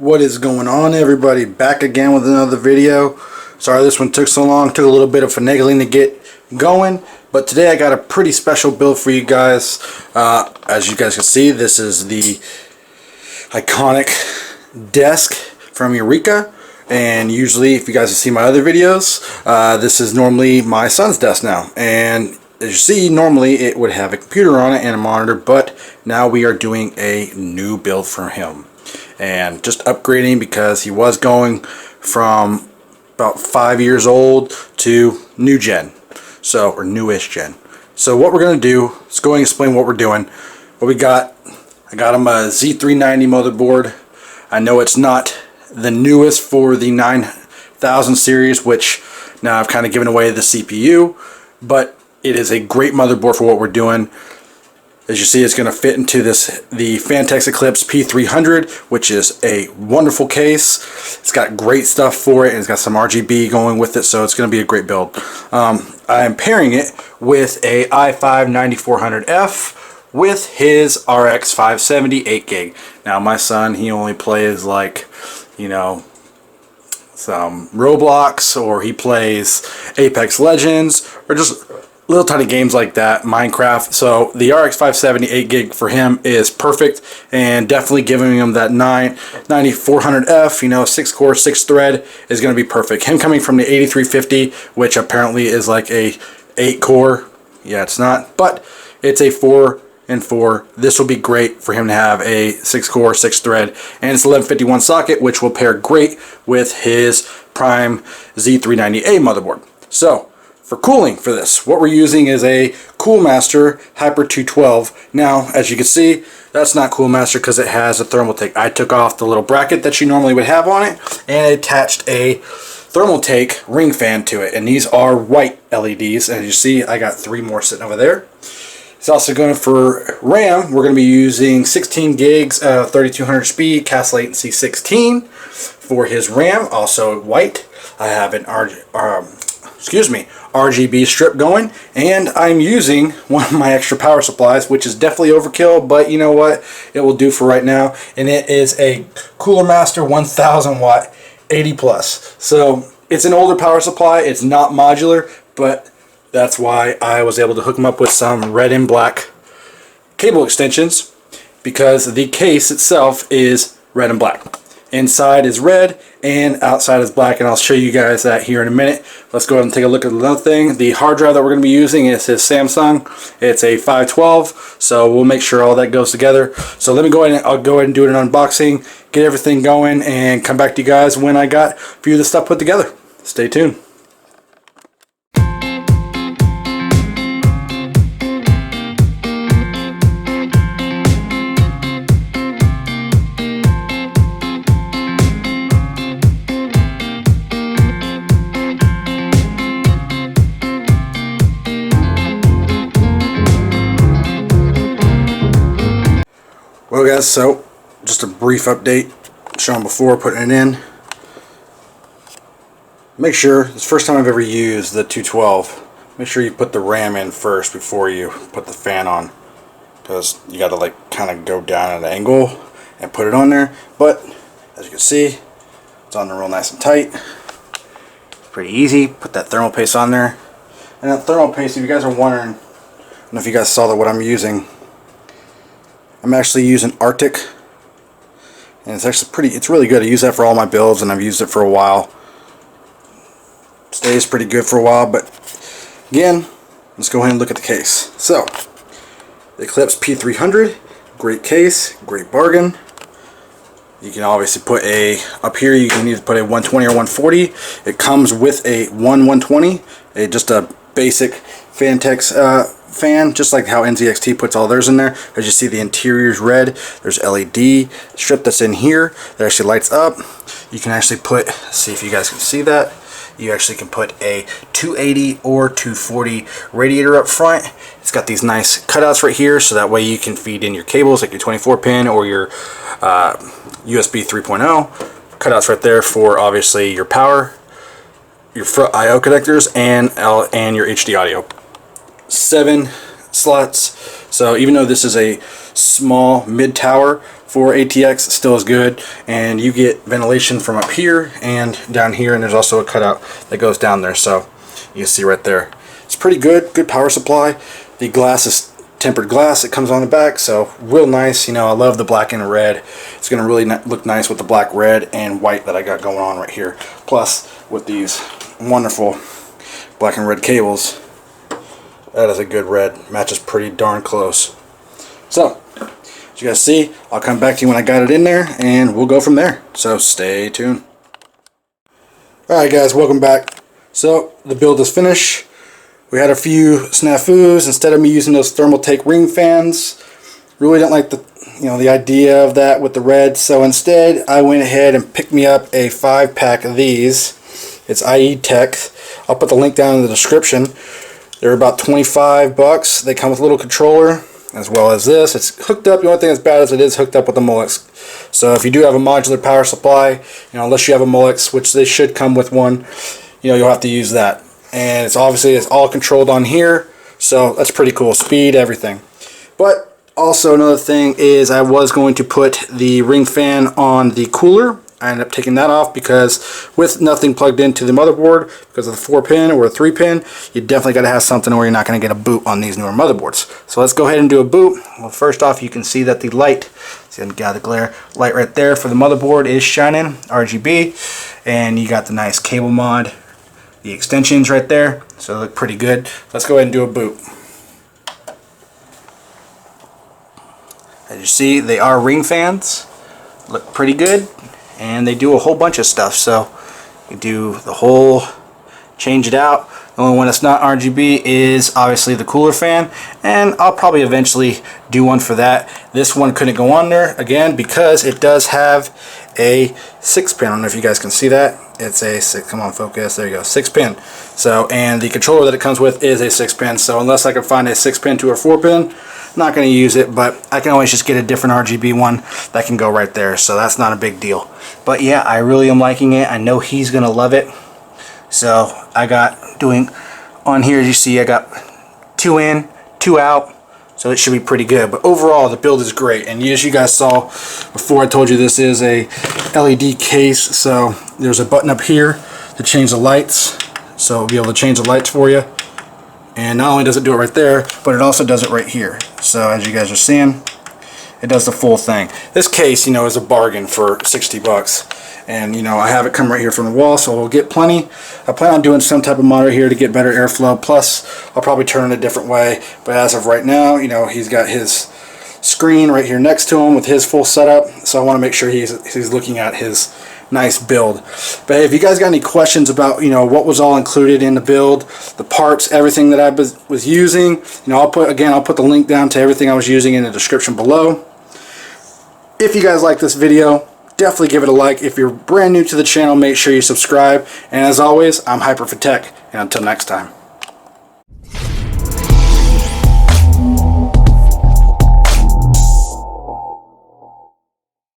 What is going on, everybody? Back again with another video. Sorry this one took so long, took a little bit of finagling to get going, but today I got a pretty special build for you guys. As you guys can see, this is the iconic desk from Eureka, and usually if you guys have seen my other videos, this is normally my son's desk now, and as you see, normally it would have a computer on it and a monitor, but now we are doing a new build for him and just upgrading because he was going from about 5 years old to new gen, so, or newish gen. So what we're going to do is go and explain what we're doing. What we got, I got him a Z390 motherboard. I know it's not the newest for the 9000 series, which now I've kind of given away the CPU, but it is a great motherboard for what we're doing. As you see, it's going to fit into the Phanteks Eclipse P300, which is a wonderful case. It's got great stuff for it, and it's got some RGB going with it, so it's going to be a great build. I am pairing it with a i5-9400F with his RX 570 8GB. Now, my son, he only plays like, you know, some Roblox, or he plays Apex Legends, or just little tiny games like that, Minecraft. So the RX 570 8GB for him is perfect, and definitely giving him that 9400F, you know, 6-core 6-thread is going to be perfect. Him coming from the 8350, which apparently is like a 8-core, yeah, it's not, but it's a 4 and 4. This will be great for him to have a 6-core 6-thread, and it's 1151 socket, which will pair great with his Prime Z390A motherboard. So for cooling for this, what we're using is a Coolmaster Hyper 212. Now, as you can see, that's not Coolmaster because it has a Thermaltake. I took off the little bracket that you normally would have on it and attached a Thermaltake ring fan to it. And these are white LEDs. As you see, I got 3 more sitting over there. It's also going for RAM. We're going to be using 16 gigs of 3200 speed, cast latency 16 for his RAM. Also white. I have an RGB strip going, and I'm using one of my extra power supplies, which is definitely overkill, but you know what, it will do for right now, and it is a Cooler Master 1000 watt 80 plus. So it's an older power supply, it's not modular, but that's why I was able to hook them up with some red and black cable extensions, because the case itself is red and black. Inside is red and outside is black, and I'll show you guys that here in a minute. Let's go ahead and take a look at another thing. The hard drive that we're going to be using is his Samsung. It's a 512, so we'll make sure all that goes together. So let me go ahead and I'll go ahead and do an unboxing, get everything going, and come back to you guys when I got a few of the stuff put together. Stay tuned. Well guys, so just a brief update, shown before putting it in. Make sure, it's the first time I've ever used the 212, make sure you put the RAM in first before you put the fan on, because you got to like kind of go down at an angle and put it on there. But as you can see, it's on there real nice and tight. Pretty easy. Put that thermal paste on there, and that thermal paste, if you guys are wondering, I don't know if you guys saw that what I'm using. I'm actually using Arctic, and it's actually it's really good. I use that for all my builds, and I've used it for a while. Stays pretty good for a while, but again, let's go ahead and look at the case. So, the Eclipse P300, great case, great bargain. You can obviously put up here you can either put a 120 or 140. It comes with a 120, just a basic Phanteks fan, just like how NZXT puts all theirs in there. As you see, the interior is red. There's LED strip that's in here that actually lights up. You can actually put, see if you guys can see that, you actually can put a 280 or 240 radiator up front. It's got these nice cutouts right here, so that way you can feed in your cables, like your 24 pin or your USB 3.0. Cutouts right there for obviously your power, your I/O connectors, and your HD audio. 7 slots, So even though this is a small mid tower for ATX, it still is good, and you get ventilation from up here and down here, and there's also a cutout that goes down there, so you can see right there. It's pretty good power supply. The glass is tempered glass that comes on the back, so real nice. You know, I love the black and red. It's going to really look nice with the black, red, and white that I got going on right here. Plus, with these wonderful black and red cables, that is a good red. Matches pretty darn close. So, as you guys see, I'll come back to you when I got it in there, and we'll go from there. So, stay tuned. Alright guys, welcome back. So, the build is finished. We had a few snafus. Instead of me using those Thermaltake ring fans, really didn't like the idea of that with the red. So instead, I went ahead and picked me up a 5-pack of these. It's IE Tech. I'll put the link down in the description. They're about 25 bucks. They come with a little controller as well as this. It's hooked up. The only thing that's bad is it is hooked up with a Molex. So if you do have a modular power supply, unless you have a Molex, which they should come with one, you'll have to use that. And it's all controlled on here, so that's pretty cool. Speed, everything. But also another thing is I was going to put the ring fan on the cooler. I ended up taking that off because with nothing plugged into the motherboard, because of the 4-pin or 3-pin, you definitely got to have something or you're not going to get a boot on these newer motherboards. So let's go ahead and do a boot. Well, first off, you can see that the light, see, get out of the glare, light right there for the motherboard is shining, RGB, and you got the nice cable mod, the extensions right there, so they look pretty good. Let's go ahead and do a boot. As you see, they are ring fans, look pretty good, and they do a whole bunch of stuff. So you do the whole, change it out. The only one that's not RGB is obviously the cooler fan, and I'll probably eventually do one for that. This one couldn't go on there again because it does have a 6-pin. I don't know if you guys can see that. It's a 6, come on focus, there you go, 6-pin. So, and the controller that it comes with is a 6-pin, so unless I can find a 6-pin to a 4-pin, I'm not going to use it, but I can always just get a different RGB one that can go right there, so that's not a big deal. But yeah, I really am liking it. I know he's going to love it. So I got doing on here, as you see, I got 2 in, 2 out, so it should be pretty good. But overall, the build is great, and as you guys saw before, I told you this is a LED case, so there's a button up here to change the lights, so we'll be able to change the lights for you. And not only does it do it right there, but it also does it right here. So as you guys are seeing, it does the full thing. This case, is a bargain for 60 bucks. And I have it come right here from the wall, so we'll get plenty. I plan on doing some type of monitor here to get better airflow. Plus, I'll probably turn it a different way. But as of right now, he's got his screen right here next to him with his full setup. So I want to make sure he's looking at his nice build. But hey, if you guys got any questions about what was all included in the build, the parts, everything that I was using, I'll put the link down to everything I was using in the description below. If you guys like this video, definitely give it a like. If you're brand new to the channel, make sure you subscribe. And as always, I'm Hyper for Tech, and until next time.